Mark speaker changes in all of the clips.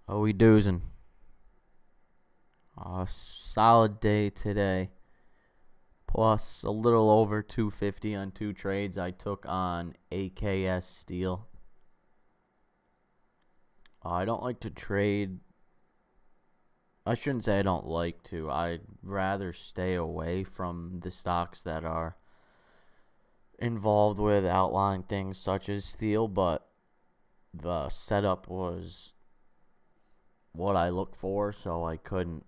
Speaker 1: How we doozin'? A solid day today. Plus a little over 250 on two trades I took on AKS Steel. I don't like to trade. I shouldn't say I don't like to. I'd rather stay away from the stocks that are involved with outlying things such as steel, but the setup was what I looked for, so I couldn't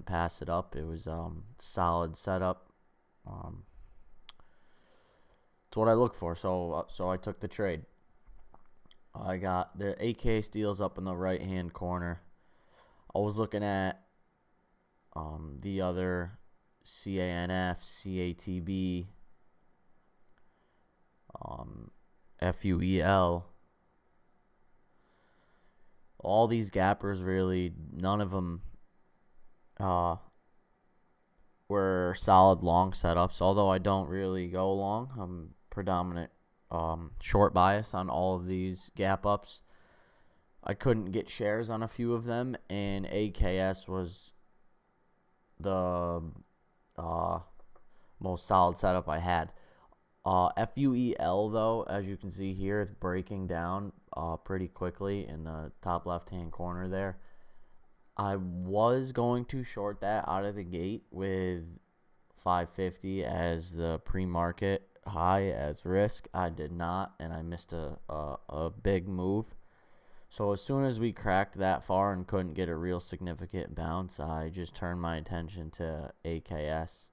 Speaker 1: pass it up. It was solid setup. Um, it's what I look for. So I took the trade. I got the AK Steel's up in the right hand corner. I was looking at the other CANF, CATB, FUEL. All these gappers really, none of them uh, were solid long setups. Although I don't really go long, I'm predominant short bias on all of these gap ups. I couldn't get shares on a few of them, and AKS was the most solid setup I had. FUEL, though, as you can see here, it's breaking down pretty quickly in the top left-hand corner there. I was going to short that out of the gate with 550 as the pre-market high as risk. I did not, and I missed a big move. So as soon as we cracked that far and couldn't get a real significant bounce, I just turned my attention to AKS.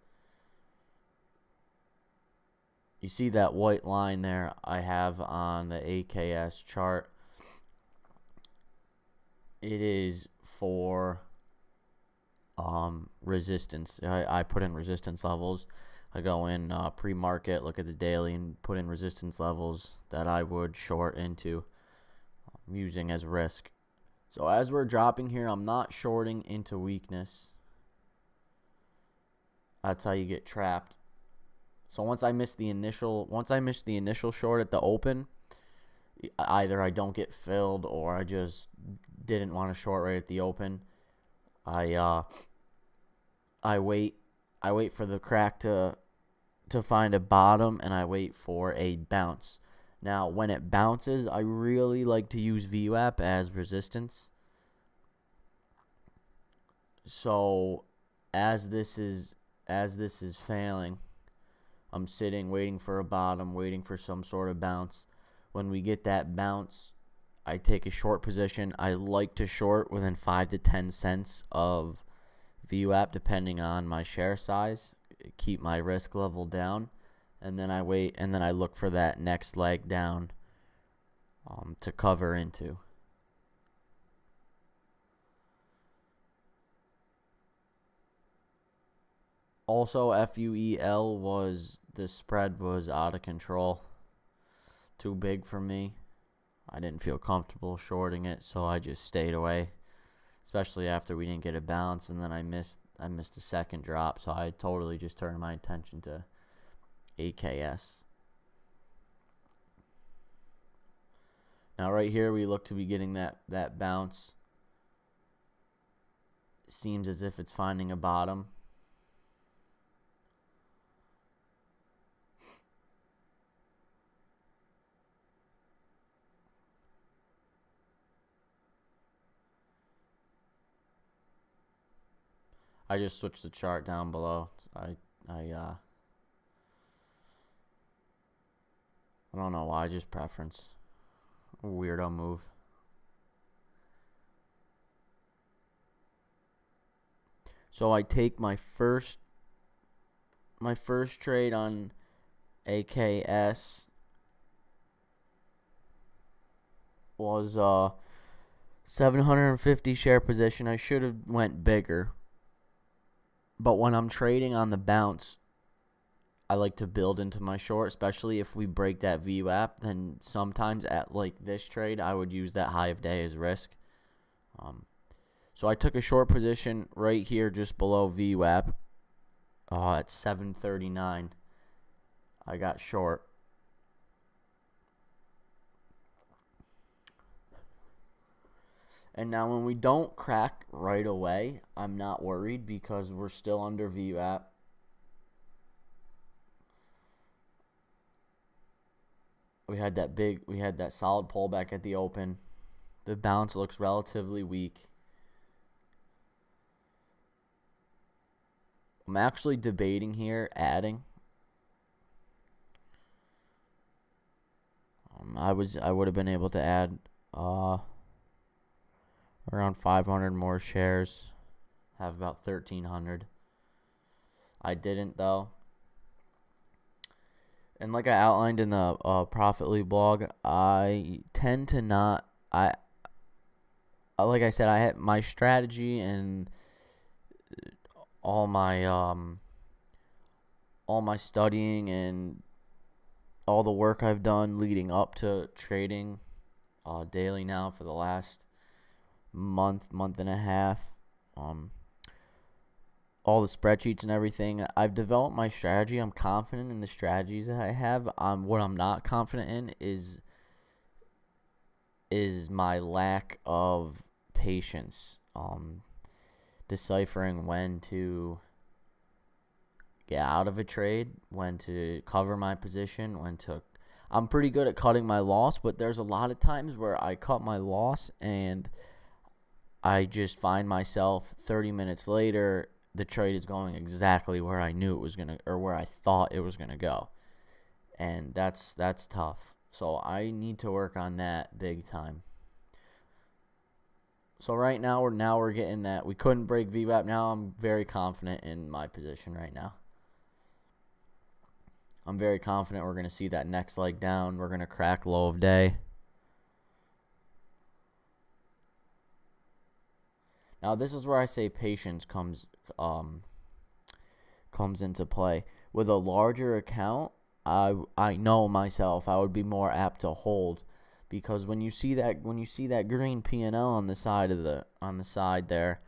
Speaker 1: You see that white line there I have on the AKS chart. It is for resistance. I put in resistance levels. I go in pre-market, look at the daily, and put in resistance levels that I would short into using as risk. So as we're dropping here, I'm not shorting into weakness. That's how you get trapped. So once I miss the initial short at the open, either I don't get filled or I just didn't want to short right at the open. I wait for the crack to find a bottom, and I wait for a bounce. Now, when it bounces, I really like to use VWAP as resistance. So as this is failing, I'm sitting waiting for a bottom, waiting for some sort of bounce. When we get that bounce, I take a short position. I like to short within 5 to 10 cents of VWAP depending on my share size. Keep my risk level down, and then I wait, and then I look for that next leg down to cover into. Also, FUEL the spread was out of control. Too big for me. I didn't feel comfortable shorting it, so I just stayed away. Especially after we didn't get a bounce, and then I missed the second drop, so I totally just turned my attention to AKS. Now right here we look to be getting that bounce. Seems as if it's finding a bottom. I just switched the chart down below. I don't know why, just preference. Weirdo move. So I take my first trade on AKS was 750 share position. I should have went bigger. But when I'm trading on the bounce, I like to build into my short, especially if we break that VWAP. Then sometimes at like this trade, I would use that high of day as risk. So I took a short position right here just below VWAP at 739. I got short. And now when we don't crack right away, I'm not worried because we're still under VWAP. We had that solid pullback at the open. The bounce looks relatively weak. I'm actually debating here adding. I would have been able to add around 500 more shares. Have about 1,300. I didn't though. And like I outlined in the Profitly blog, I tend to not. Like I said, I had my strategy and all my studying and all the work I've done leading up to trading daily now for the last month and a half. All the spreadsheets and everything. I've developed my strategy. I'm confident in the strategies that I have. What I'm not confident in is my lack of patience. Deciphering when to get out of a trade, when to cover my position, I'm pretty good at cutting my loss, but there's a lot of times where I cut my loss and I just find myself 30 minutes later, the trade is going exactly where I knew it was going to, or where I thought it was going to go. And that's tough. So I need to work on that big time. So right now we're getting that. We couldn't break VWAP. Now I'm very confident in my position right now. I'm very confident we're going to see that next leg down. We're going to crack low of day. Now this is where I say patience comes into play. With a larger account, I know myself I would be more apt to hold, because when you see that green P&L on the side there,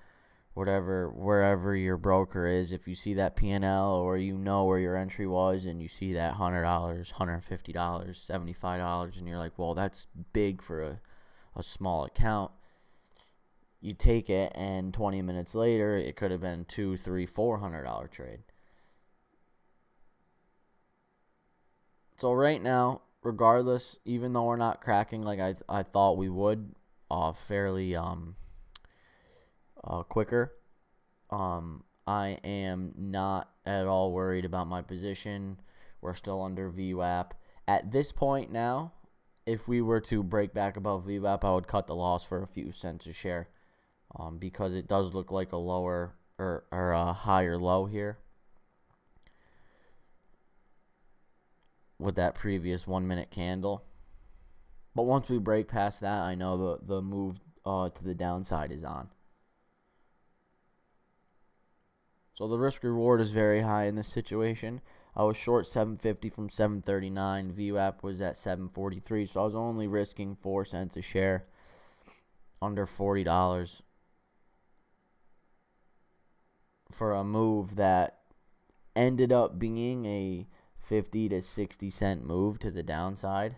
Speaker 1: wherever your broker is, if you see that P&L or you know where your entry was and you see that $100, $150, $75, and you're like, well, that's big for a small account. You take it, and 20 minutes later, it could have been $200, $300, $400 trade. So right now, regardless, even though we're not cracking like I thought we would, fairly quicker, I am not at all worried about my position. We're still under VWAP. At this point now, if we were to break back above VWAP, I would cut the loss for a few cents a share. Because it does look like a lower or a higher low here with that previous 1 minute candle. But once we break past that, I know the move to the downside is on. So the risk reward is very high in this situation. I was short 750 from 739. VWAP was at 743, so I was only risking 4 cents a share, under $40. For a move that ended up being a 50 to 60 cent move to the downside.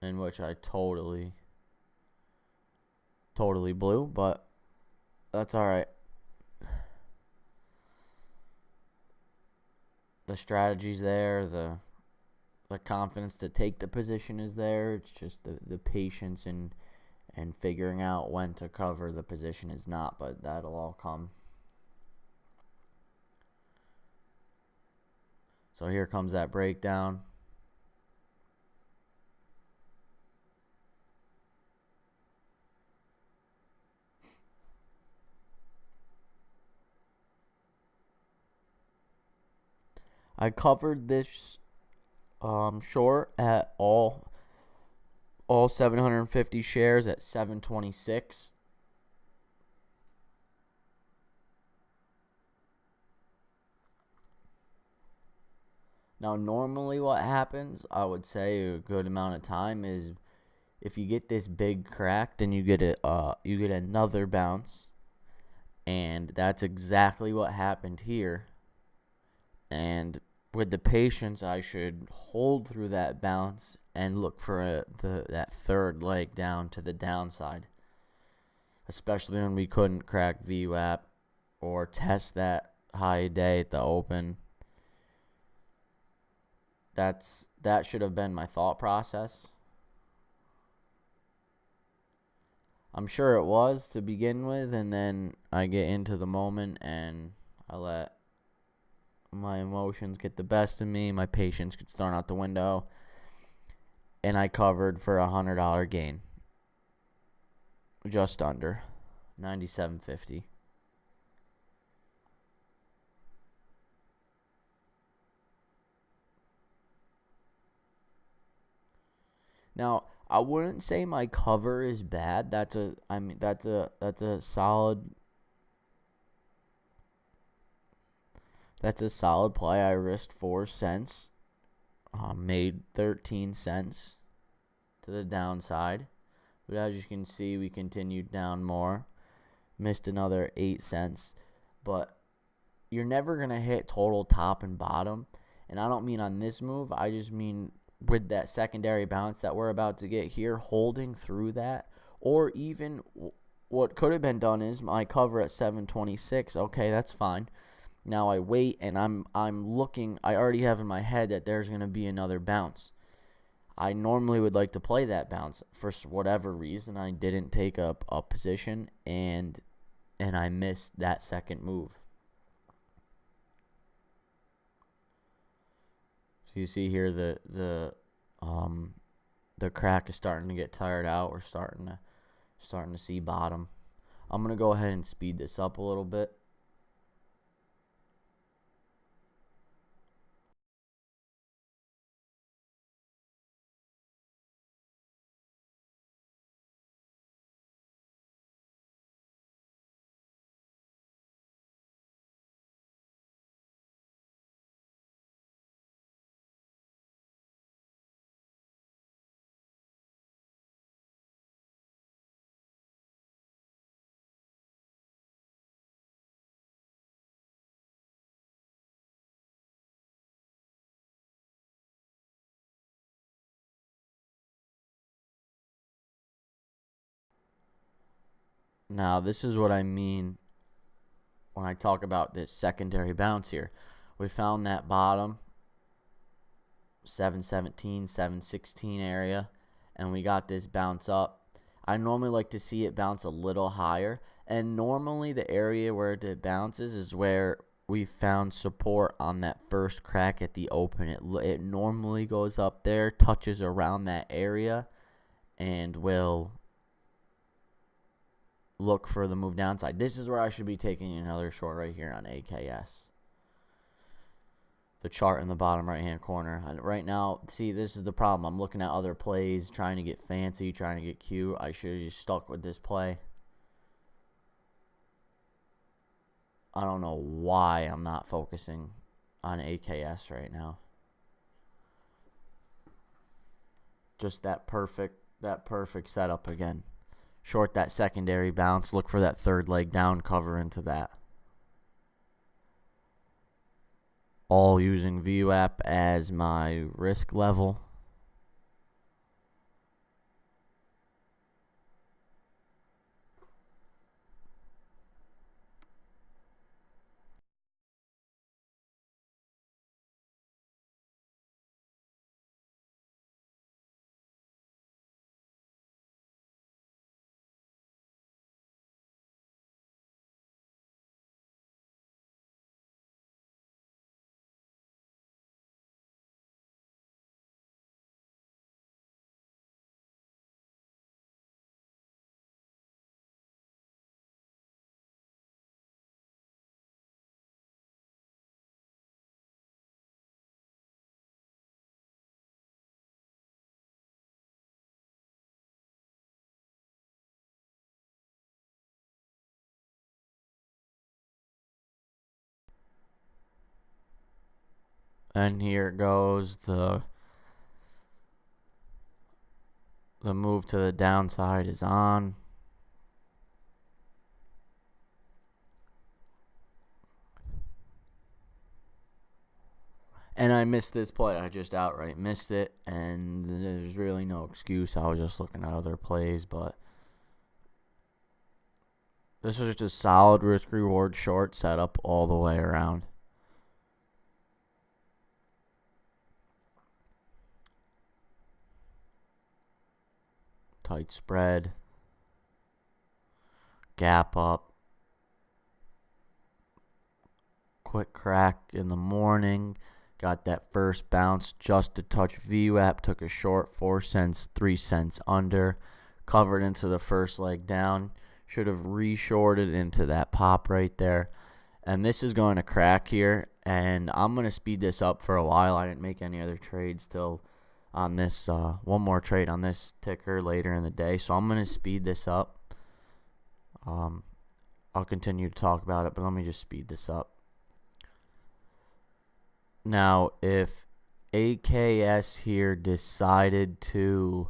Speaker 1: In which I totally blew, but that's all right. The strategy's there, the confidence to take the position is there. It's just the patience and figuring out when to cover the position is not, but that'll all come. So here comes that breakdown. I covered this short at all 750 shares at 726. Now, normally what happens, I would say a good amount of time, is if you get this big crack, then you get another bounce, and that's exactly what happened here. And with the patience, I should hold through that bounce and look for that third leg down to the downside, especially when we couldn't crack VWAP or test that high day at the open. That should have been my thought process. I'm sure it was to begin with, and then I get into the moment and I let my emotions get the best of me. My patience gets thrown out the window, and I covered for $100 gain, just under 97.50. Now, I wouldn't say my cover is bad. That's a solid play. I risked 4 cents, made 13 cents to the downside. But as you can see, we continued down more, missed another 8 cents. But you're never going to hit total top and bottom. And I don't mean on this move. I just mean with that secondary bounce that we're about to get here, holding through that. Or even what could have been done is my cover at 726. Okay, that's fine. Now I wait, and I'm looking. I already have in my head that there's going to be another bounce. I normally would like to play that bounce. For whatever reason, I didn't take a position, and I missed that second move. So you see here the crack is starting to get tired out. We're starting to see bottom. I'm gonna go ahead and speed this up a little bit. Now, this is what I mean when I talk about this secondary bounce here. We found that bottom 717, 716 area, and we got this bounce up. I normally like to see it bounce a little higher, and normally the area where it bounces is where we found support on that first crack at the open. It normally goes up there, touches around that area, and will look for the move downside. This is where I should be taking another short right here on AKS. The chart in the bottom right hand corner. Right now, see, this is the problem. I'm looking at other plays, trying to get fancy, trying to get cute. I should have just stuck with this play. I don't know why I'm not focusing on AKS right now. Just that perfect setup again. Short that secondary bounce, look for that third leg down, cover into that. All using VWAP as my risk level. And here goes the move to the downside is on. And I missed this play. I just outright missed it, and there's really no excuse. I was just looking at other plays, but this was just a solid risk-reward short setup all the way around. Tight spread. Gap up. Quick crack in the morning. Got that first bounce just to touch VWAP. Took a short, 4 cents, 3 cents under. Covered into the first leg down. Should have re-shorted into that pop right there. And this is going to crack here. And I'm going to speed this up for a while. I didn't make any other trades till on this. One more trade on this ticker later in the day. So I'm going to speed this up. I'll continue to talk about it, but let me just speed this up. Now, if AKS here decided to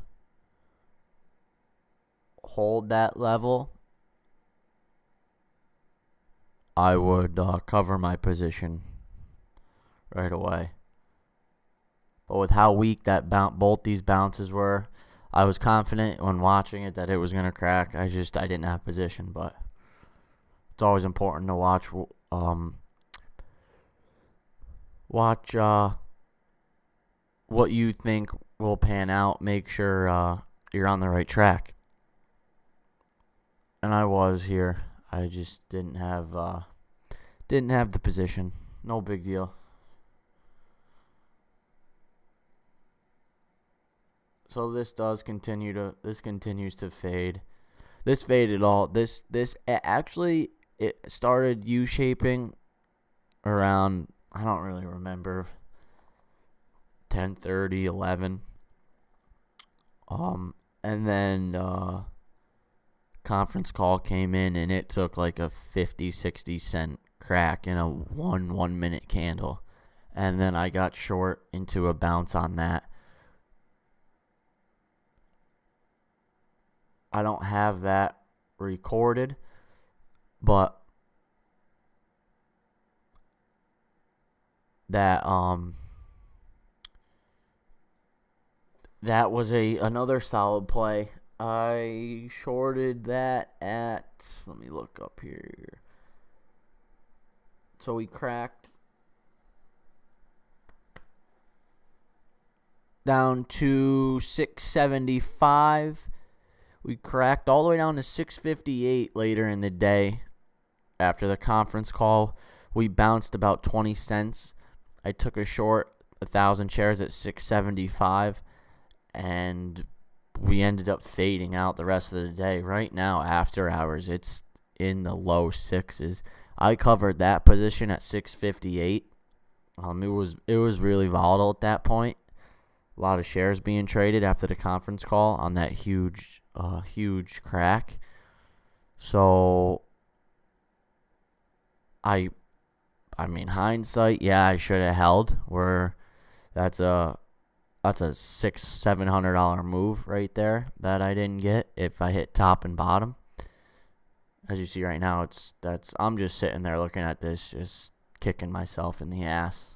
Speaker 1: hold that level, I would cover my position right away. But with how weak that both these bounces were, I was confident when watching it that it was going to crack. I didn't have position, but it's always important to watch what you think will pan out. Make sure you're on the right track. And I was here. I just didn't have the position. No big deal. So this continues to fade. This faded all. This actually it started U-shaping around, I don't really remember, 10:30, 11. And then conference call came in and it took like a 50-60 cent crack in a 1 minute candle. And then I got short into a bounce on that. I don't have that recorded, but that was another solid play. I shorted that at, let me look up here. So we cracked down to 675. We cracked all the way down to 658 later in the day. After the conference call, we bounced about 20 cents. I took a short 1,000 shares at 675, and we ended up fading out the rest of the day. Right now, after hours, it's in the low sixes. I covered that position at 658. It was really volatile at that point. A lot of shares being traded after the conference call on that huge crack. So I mean, hindsight, yeah, I should have held. That's a $600-700 move right there that I didn't get if I hit top and bottom. As you see right now, I'm just sitting there looking at this, just kicking myself in the ass,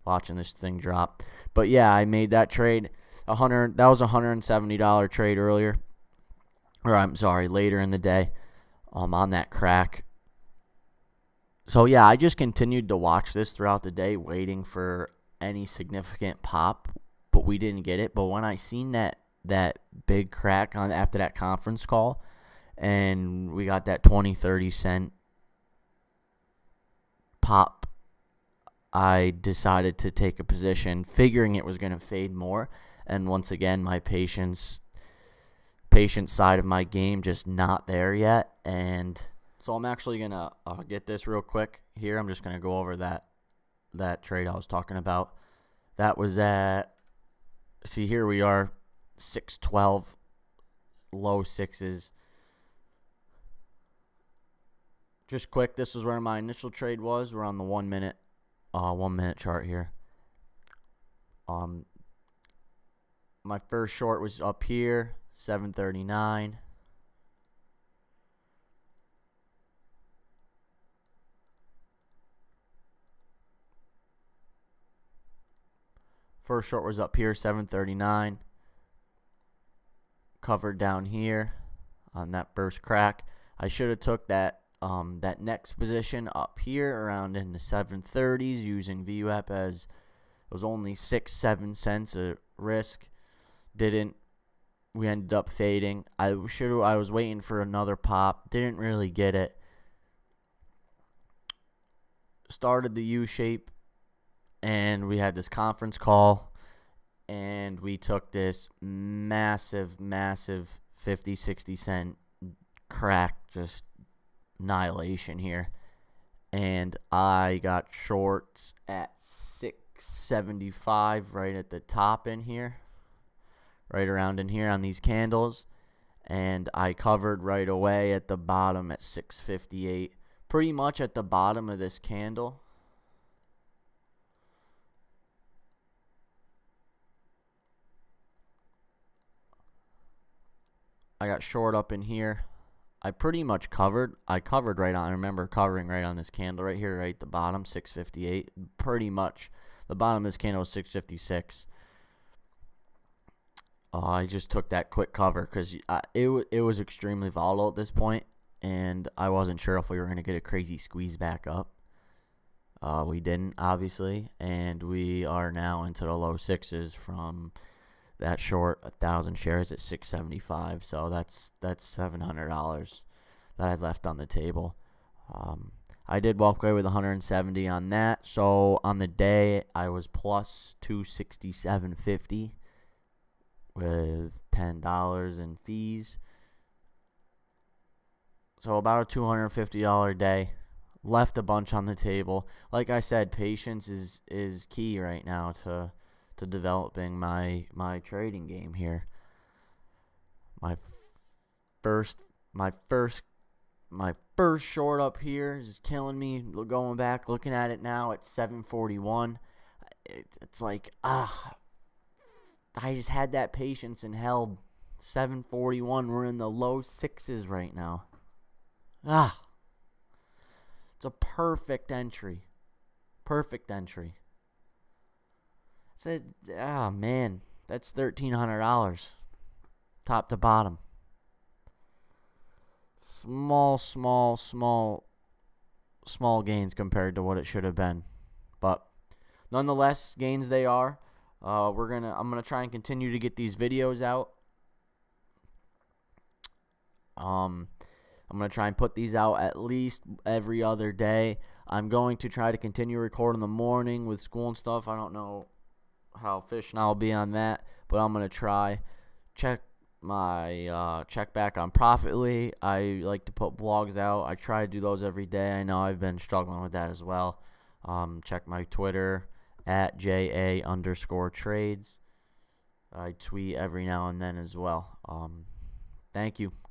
Speaker 1: watching this thing drop. But yeah, I made that trade. That was a $170 trade earlier, or I'm sorry, later in the day, on that crack. So yeah, I just continued to watch this throughout the day, waiting for any significant pop, but we didn't get it. But when I seen that big crack after that conference call, and we got that 20-30 cent pop, I decided to take a position, figuring it was going to fade more. And once again, my patience side of my game just not there yet. And so I'm actually going to get this real quick here. I'm just going to go over that trade I was talking about. That was see, here we are, 612, low sixes. Just quick, this is where my initial trade was. We're on the 1 minute chart here. My first short was up here, 739. First short was up here, 739. Covered down here on that first crack. I should have took that that next position up here around in the 730s using VWAP, as it was only 6-7 cents a risk. Didn't. We ended up fading. I was waiting for another pop. Didn't really get it. Started the U shape, and we had this conference call, and we took this massive 50-60 cent crack, just annihilation here. And I got shorts at 675 right at the top in here, right around in here on these candles, and I covered right away at the bottom at 658, pretty much at the bottom of this candle. I got short up in here. I pretty much covered. I remember covering right on this candle right here, right at the bottom, 658. Pretty much the bottom of this candle was 656. I just took that quick cover because it was extremely volatile at this point, and I wasn't sure if we were going to get a crazy squeeze back up. We didn't, obviously, and we are now into the low sixes from that short 1,000 shares at 675. So that's $700 that I left on the table. I did walk away with 170 on that. So on the day, I was plus 267.50 with $10 in fees. So about a $250 day. Left a bunch on the table. Like I said, patience is key right now to developing my trading game here. My first short up here is just killing me. Going back, looking at it now at 741. It's like, I just had that patience and held 741. We're in the low sixes right now. It's a perfect entry. Perfect entry. Man, that's $1,300 top to bottom. Small gains compared to what it should have been, but nonetheless, gains they are. I'm gonna try and continue to get these videos out. I'm gonna try and put these out at least every other day. I'm going to try to continue recording in the morning with school and stuff. I don't know how efficient I'll be on that, but I'm gonna try. Check back on Profitly. I like to put blogs out. I try to do those every day. I know I've been struggling with that as well. Check my Twitter at JA_trades. I tweet every now and then as well. Thank you.